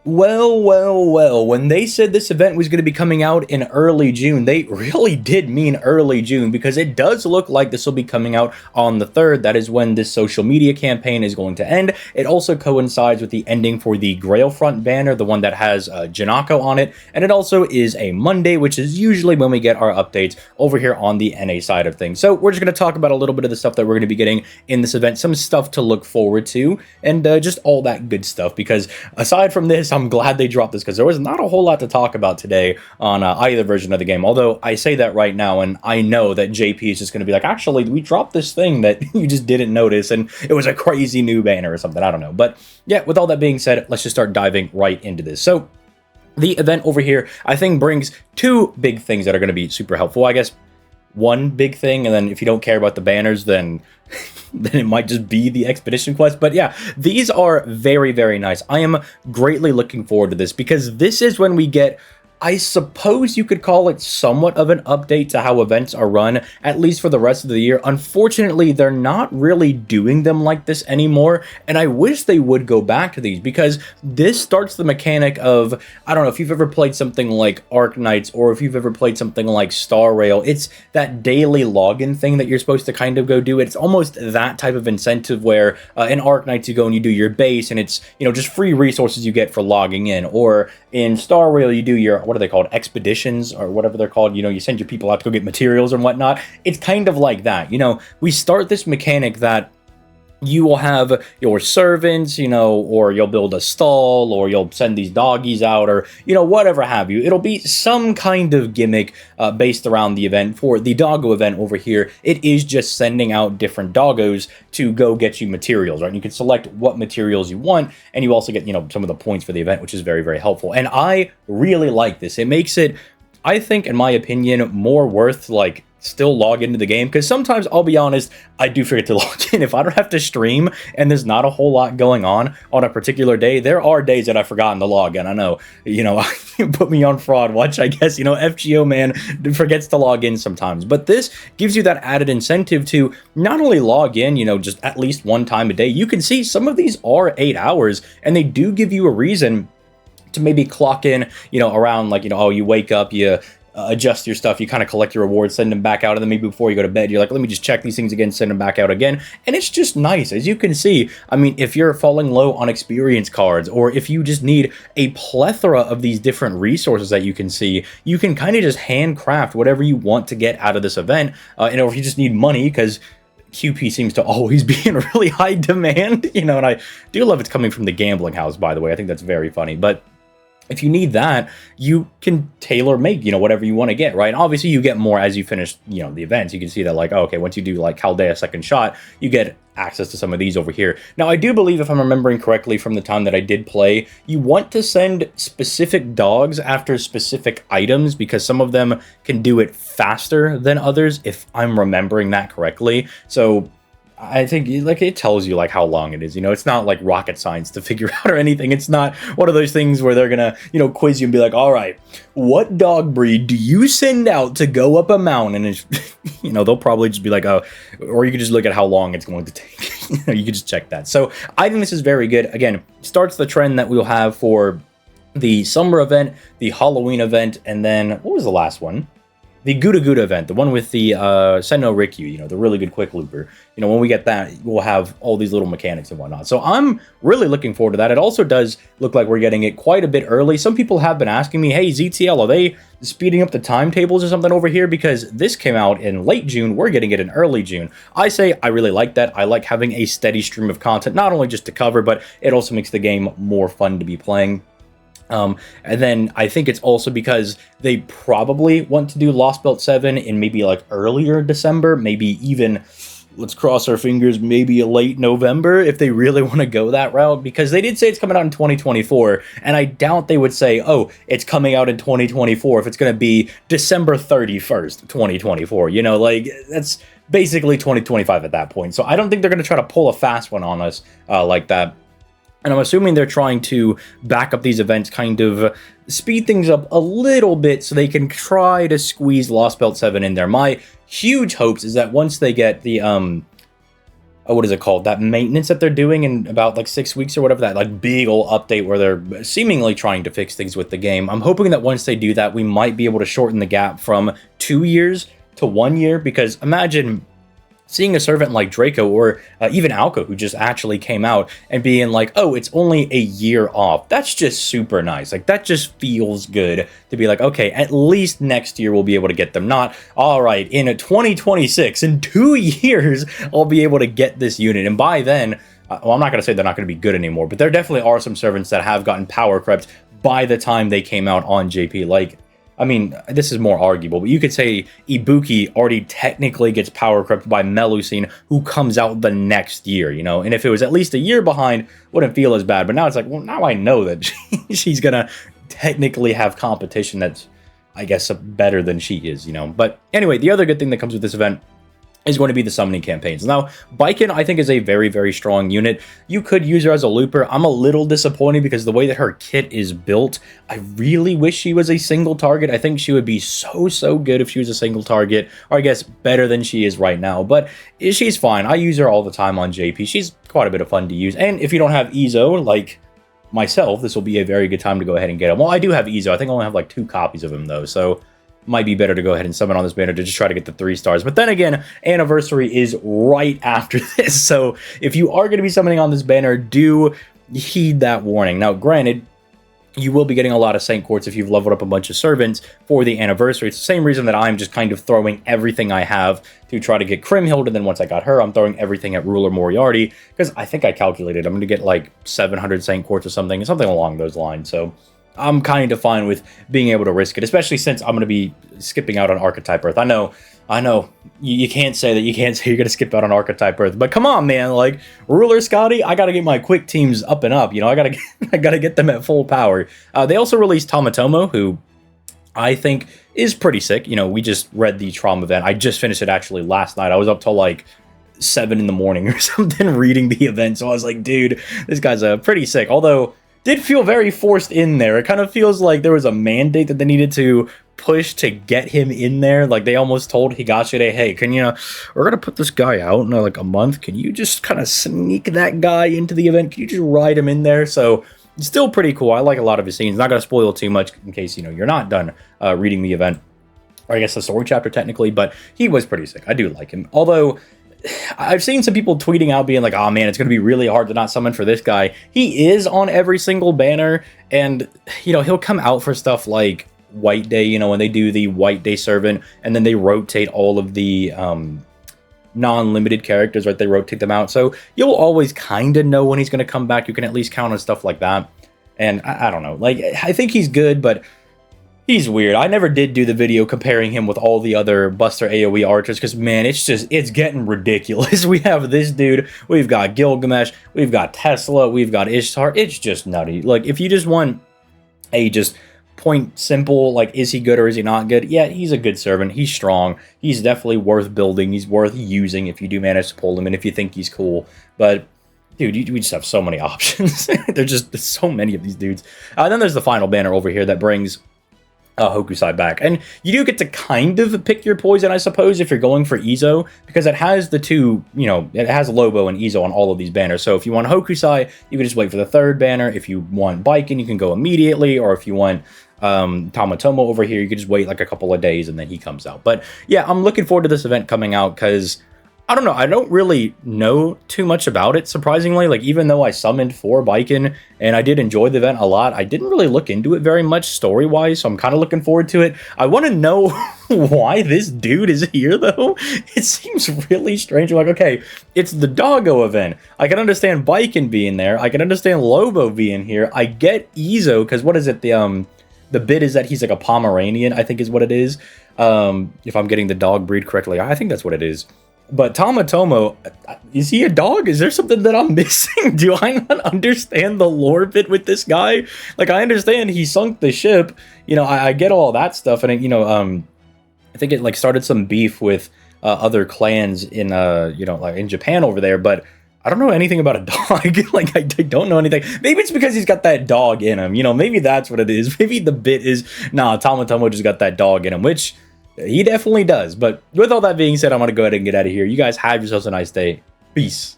Well, when they said this event was going to be coming out in early June, they really did mean early June, because it does look like this will be coming out on the 3rd. That is when this social media campaign is going to end. It also coincides with the ending for the Grailfront banner, the one that has Janako on it, and it also is a Monday, which is usually when we get our updates over here on the NA side of things. So we're just going to talk about a little bit of the stuff that we're going to be getting in this event, some stuff to look forward to, and just all that good stuff, because aside from this, I'm glad they dropped this, because there was not a whole lot to talk about today on either version of the game. Although I say that right now, and I know that JP is just going to be like, actually, we dropped this thing that you just didn't notice, and it was a crazy new banner or something. I don't know. But yeah, with all that being said, let's just start diving right into this. So the event over here, I think, brings two big things that are going to be super helpful. I guess one big thing, and then if you don't care about the banners, then then it might just be the expedition quest. But yeah, these are very, very nice. I am greatly looking forward to this, because this is when we get, I suppose you could call it, somewhat of an update to how events are run, at least for the rest of the year. Unfortunately, they're not really doing them like this anymore, and I wish they would go back to these, because this starts the mechanic of, I don't know if you've ever played something like Arc Knights, or if you've ever played something like Star Rail. It's that daily login thing that you're supposed to kind of go do. It's almost that type of incentive where in Arc Knights you go and you do your base, and it's, you know, just free resources you get for logging in. Or in Star Rail you do your, what are they called, expeditions or whatever they're called, you know, you send your people out to go get materials and whatnot. It's kind of like that, you know. We start this mechanic that you will have your servants, you know, or you'll build a stall, or you'll send these doggies out, or, you know, whatever have you. It'll be some kind of gimmick based around the event. For the Doggo event over here, it is just sending out different doggos to go get you materials, right? And you can select what materials you want, and you also get, you know, some of the points for the event, which is very, very helpful. And I really like this. It makes it, I think, in my opinion, more worth, like, still log into the game, because sometimes, I'll be honest, I do forget to log in. If I don't have to stream and there's not a whole lot going on a particular day, there are days that I've forgotten to log in. I know, you know, put me on fraud watch, I guess. You know, FGO man forgets to log in sometimes, but this gives you that added incentive to not only log in, you know, just at least one time a day. You can see some of these are 8 hours, and they do give you a reason to maybe clock in, you know, around, like, you know, oh, you wake up, you adjust your stuff, you kind of collect your rewards, send them back out, and then maybe before you go to bed, you're like, let me just check these things again, send them back out again. And it's just nice. As you can see, I mean, if you're falling low on experience cards, or if you just need a plethora of these different resources that you can see, you can kind of just handcraft whatever you want to get out of this event. And or if you just need money, because QP seems to always be in really high demand, you know, and I do love it's coming from the gambling house, by the way. I think that's very funny. But if you need that, you can tailor make, you know, whatever you want to get, right? And obviously you get more as you finish, you know, the events. You can see that, like, oh, okay, once you do like Chaldea Second Shot, you get access to some of these over here. Now, I do believe, if I'm remembering correctly from the time that I did play, you want to send specific dogs after specific items, because some of them can do it faster than others, if I'm remembering that correctly. So I think, like, it tells you, like, how long it is, you know. It's not like rocket science to figure out or anything. It's not one of those things where they're gonna, you know, quiz you and be like, all right, what dog breed do you send out to go up a mountain? And it's, you know, they'll probably just be like, oh, or you could just look at how long it's going to take. You know, you could just check that. So I think this is very good. Again, starts the trend that we'll have for the summer event, the Halloween event, and then what was the last one? The Guda Guda event, the one with the Senno Rikyu, you know, the really good quick looper. You know, when we get that, we'll have all these little mechanics and whatnot. So I'm really looking forward to that. It also does look like we're getting it quite a bit early. Some people have been asking me, hey, ZTL, are they speeding up the timetables or something over here? Because this came out in late June. We're getting it in early June. I say I really like that. I like having a steady stream of content, not only just to cover, but it also makes the game more fun to be playing. And then I think it's also because they probably want to do Lost Belt 7 in maybe like earlier December, maybe even, let's cross our fingers, maybe a late November, if they really want to go that route, because they did say it's coming out in 2024, and I doubt they would say, oh, it's coming out in 2024 if it's going to be December 31st, 2024, you know, like, that's basically 2025 at that point. So I don't think they're going to try to pull a fast one on us like that. And I'm assuming they're trying to back up these events, kind of speed things up a little bit so they can try to squeeze Lost Belt 7 in there. My huge hopes is that once they get the what is it called? That maintenance that they're doing in about like 6 weeks or whatever, that like big old update where they're seemingly trying to fix things with the game. I'm hoping that once they do that, we might be able to shorten the gap from 2 years to 1 year, because imagine seeing a servant like Draco or even Alco, who just actually came out, and being like, oh, it's only a year off. That's just super nice. Like, that just feels good to be like, okay, at least next year we'll be able to get them. Not, all right, in a 2026, in 2 years, I'll be able to get this unit. And by then, well, I'm not going to say they're not going to be good anymore, but there definitely are some servants that have gotten power crept by the time they came out on JP. Like, I mean, this is more arguable, but you could say Ibuki already technically gets power crept by Melusine, who comes out the next year, you know? And if it was at least a year behind, wouldn't feel as bad. But now it's like, well, now I know that she's gonna technically have competition that's, I guess, better than she is, you know? But anyway, the other good thing that comes with this event is going to be the summoning campaigns. Now, Baiken, I think, is a very, very strong unit. You could use her as a looper. I'm a little disappointed because the way that her kit is built, I really wish she was a single target. I think she would be so good if she was a single target, or I guess better than she is right now. But she's fine. I use her all the time on JP. She's quite a bit of fun to use. And if you don't have Izo, like myself, this will be a very good time to go ahead and get him. Well, I do have Izo. I think I only have like 2 copies of him, though, so might be better to go ahead and summon on this banner to just try to get the 3 stars. But then again, Anniversary is right after this, so if you are going to be summoning on this banner, do heed that warning. Now, granted, you will be getting a lot of Saint Quartz if you've leveled up a bunch of servants for the Anniversary. It's the same reason that I'm just kind of throwing everything I have to try to get Kriemhild, and then once I got her, I'm throwing everything at Ruler Moriarty, because I think I calculated I'm going to get like 700 Saint Quartz or something along those lines, so I'm kind of fine with being able to risk it, especially since I'm going to be skipping out on Archetype Earth. I know, you can't say that. You can't say you're going to skip out on Archetype Earth, but come on, man, like, Ruler Scotty, I got to get my quick teams up and up, you know, I got to get them at full power. They also released Tomo, who I think is pretty sick. You know, we just read the Trauma event. I just finished it actually last night. I was up till like 7 in the morning or something reading the event, so I was like, dude, this guy's pretty sick, although did feel very forced in there. It kind of feels like there was a mandate that they needed to push to get him in there. Like, they almost told Higashide, hey, can you, we're gonna put this guy out in like a month. Can you just kind of sneak that guy into the event? Can you just ride him in there? So it's still pretty cool. I like a lot of his scenes. Not gonna spoil too much in case, you know, you're not done reading the event, or I guess the story chapter technically, but he was pretty sick. I do like him. Although I've seen some people tweeting out being like, oh man, it's going to be really hard to not summon for this guy. He is on every single banner, and, you know, he'll come out for stuff like White Day, you know, when they do the White Day Servant, and then they rotate all of the non-limited characters, right? They rotate them out. So you'll always kind of know when he's going to come back. You can at least count on stuff like that. And I don't know. Like, I think he's good, but he's weird. I never did do the video comparing him with all the other Buster AoE archers, because, man, it's getting ridiculous. We have this dude, we've got Gilgamesh, we've got Tesla, we've got Ishtar. It's just nutty. Like, if you just want a just point simple, like, is he good or is he not good? Yeah, he's a good servant. He's strong. He's definitely worth building. He's worth using if you do manage to pull him and if you think he's cool. But dude, we just have so many options. There's so many of these dudes. Then there's the final banner over here that brings Hokusai back, and you do get to kind of pick your poison, I suppose, if you're going for Izo, because it has the 2, you know, it has Lobo and Izo on all of these banners. So if you want Hokusai, you can just wait for the 3rd banner. If you want Baiken, you can go immediately, or if you want Tomo over here, you can just wait like a couple of days and then he comes out. But yeah, I'm looking forward to this event coming out, because I don't know, I don't really know too much about it, surprisingly. Like, even though I summoned for Baiken and I did enjoy the event a lot, I didn't really look into it very much story-wise, so I'm kind of looking forward to it. I want to know why this dude is here, though. It seems really strange. I'm like, okay, it's the Doggo event. I can understand Baiken being there. I can understand Lobo being here. I get Izo, because what is it? The bit is that he's like a Pomeranian, I think is what it is. If I'm getting the dog breed correctly, I think that's what it is. But Tomo, is he a dog? Is there something that I'm missing? Do I not understand the lore bit with this guy? Like, I understand he sunk the ship. You know, I get all that stuff. And, you know, I think it, like, started some beef with other clans in, you know, like in Japan over there. But I don't know anything about a dog. Like, I don't know anything. Maybe it's because he's got that dog in him. You know, maybe that's what it is. Maybe the bit is, nah, Tomo just got that dog in him, which he definitely does. But with all that being said, I'm going to go ahead and get out of here. You guys have yourselves a nice day. Peace.